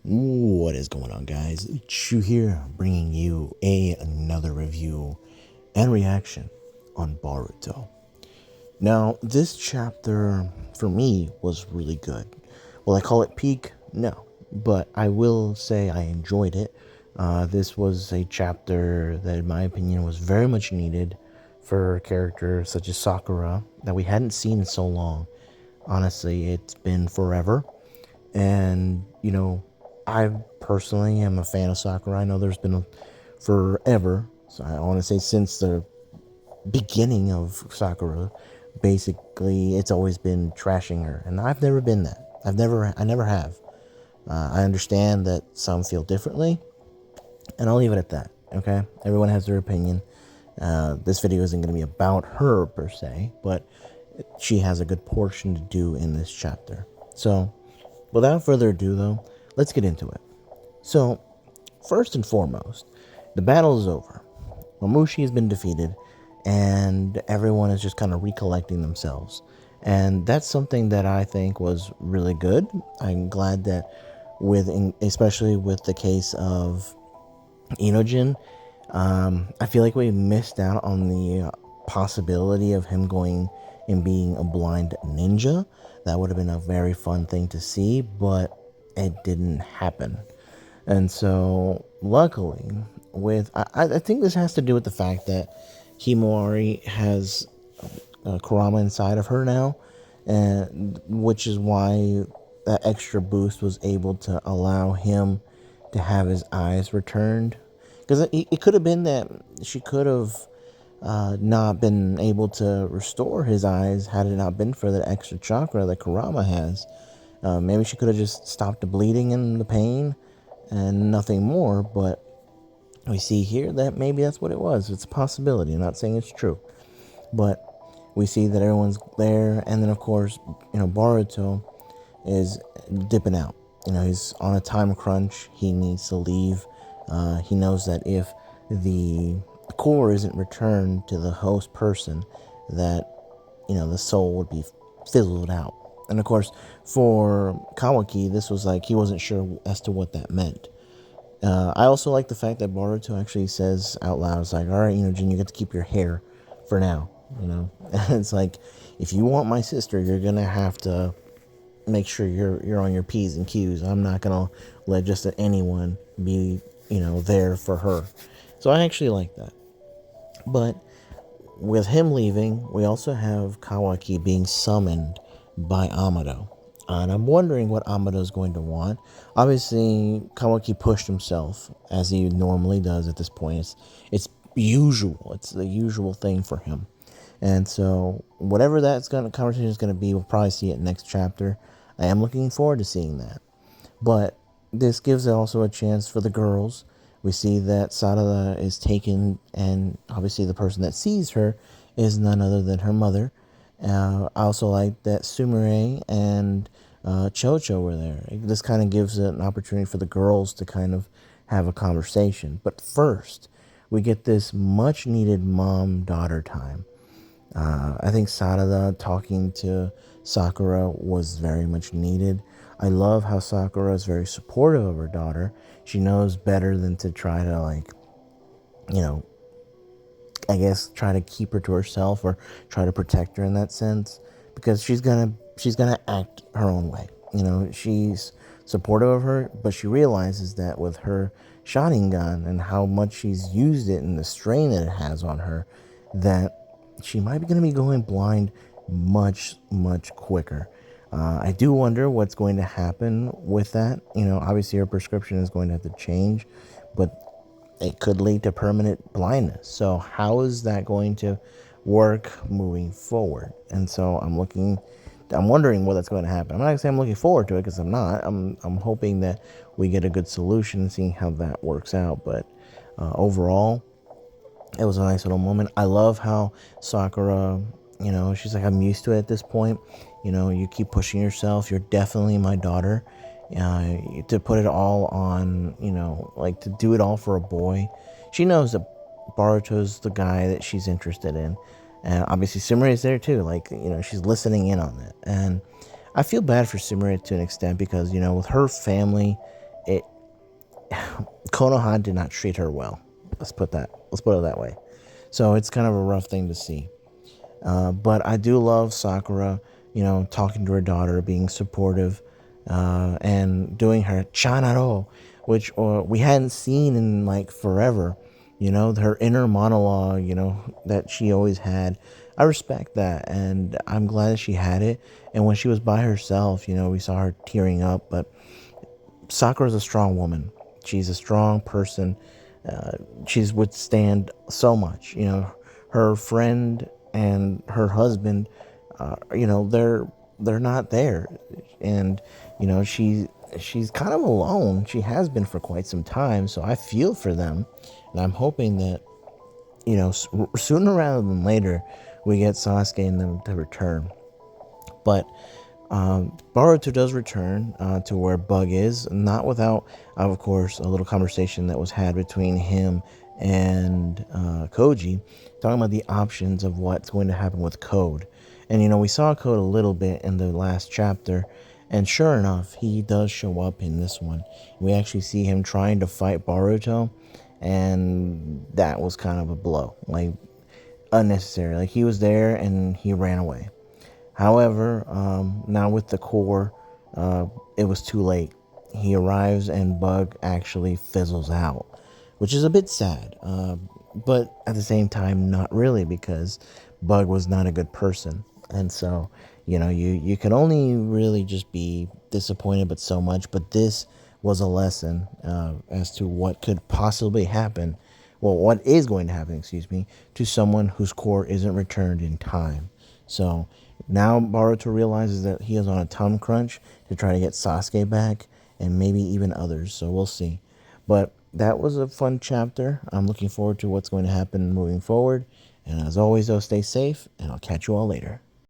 What is going on, guys? Chu here, bringing you another review and reaction on Boruto. Now, this chapter for me was really good. Will I call it peak? No, but I will say I enjoyed it. This was a chapter that, in my opinion, was very much needed for characters such as Sakura that we hadn't seen in so long. Honestly, it's been forever. And, I personally am a fan of Sakura. I know there's been forever. So I want to say since the beginning of Sakura, basically it's always been trashing her. And I've never been that. I never have. I understand that some feel differently. And I'll leave it at that. Okay. Everyone has their opinion. This video isn't going to be about her per se, but she has a good portion to do in this chapter. So, without further ado, though, let's get into it. So, first and foremost, the battle is over. Mamushi has been defeated, and everyone is just kind of recollecting themselves. And that's something that I think was really good. I'm glad that, especially with the case of Inojin, I feel like we missed out on the possibility of him going and being a blind ninja. That would have been a very fun thing to see, but it didn't happen. And so, luckily, I think this has to do with the fact that Himawari has Kurama inside of her now, and which is why that extra boost was able to allow him to have his eyes returned. Because it could have been that she could have not been able to restore his eyes had it not been for the extra chakra that Kurama has. Maybe she could have just stopped the bleeding and the pain and nothing more, but we see here that maybe that's what it was. It's a possibility. I'm not saying it's true, but we see that everyone's there, and then of course, Boruto is dipping out. He's on a time crunch. He needs to leave. He knows that if the core isn't returned to the host person, that the soul would be fizzled out. And of course, for Kawaki, this was like he wasn't sure as to what that meant. I also like the fact that Boruto actually says out loud, it's like, all right, Jin, you get to keep your hair for now, And it's like, if you want my sister, you're going to have to make sure you're on your P's and Q's. I'm not going to let just anyone be, there for her. So I actually like that. But with him leaving, we also have Kawaki being summoned by Amado. And I'm wondering what Amado is going to want. Obviously, Kawaki pushed himself, as he normally does at this point. It's usual. It's the usual thing for him. And so, whatever conversation is going to be, we'll probably see it next chapter. I am looking forward to seeing that. But this gives also a chance for the girls. We see that Sarada is taken, and obviously the person that sees her is none other than her mother. I also like that Sumire and Chocho were there. This kind of gives an opportunity for the girls to kind of have a conversation. But first, we get this much needed mom-daughter time. I think Sarada talking to Sakura was very much needed. I love how Sakura is very supportive of her daughter. She knows better than to try to, I guess, try to keep her to herself or try to protect her in that sense, because she's gonna act her own way. She's supportive of her, but she realizes that with her Sharingan and how much she's used it and the strain that it has on her, that she might be going to be going blind much, much quicker. I do wonder what's going to happen with that. Obviously her prescription is going to have to change, but it could lead to permanent blindness. So how is that going to work moving forward? And so I'm wondering what that's going to happen. I'm not going to say I'm looking forward to it, because I'm not. I'm hoping that we get a good solution and seeing how that works out. But overall, it was a nice little moment. I love how Sakura, she's like, I'm used to it at this point. You keep pushing yourself. You're definitely my daughter. To put it all on, to do it all for a boy. She knows that Boruto's the guy that she's interested in. And obviously Sumire is there too. She's listening in on it. And I feel bad for Sumire to an extent, because, with her family, it Konoha did not treat her well. Let's put it that way. So it's kind of a rough thing to see. But I do love Sakura, talking to her daughter, being supportive, and doing her chanaro, which we hadn't seen in like forever. Her inner monologue, that she always had. I respect that, and I'm glad that she had it. And when she was by herself, we saw her tearing up. But Sakura's a strong woman. She's a strong person. She's withstand so much. Her friend and her husband, they're not there, and she's kind of alone. She has been for quite some time. So I feel for them, and I'm hoping that sooner rather than later we get Sasuke and them to return. But Boruto does return to where Bug is, not without, of course, a little conversation that was had between him and Koji, talking about the options of what's going to happen with Code. And we saw Code a little bit in the last chapter, and sure enough, he does show up in this one. We actually see him trying to fight Boruto, and that was kind of a blow, like unnecessary. Like he was there and he ran away. However, now with the core, it was too late. He arrives and Bug actually fizzles out, which is a bit sad. But at the same time, not really, because Bug was not a good person. And so, you can only really just be disappointed, but so much. But this was a lesson as to what could possibly happen. Well, what is going to happen, excuse me, to someone whose core isn't returned in time. So now Boruto realizes that he is on a time crunch to try to get Sasuke back and maybe even others. So we'll see. But that was a fun chapter. I'm looking forward to what's going to happen moving forward. And as always, though, stay safe, and I'll catch you all later.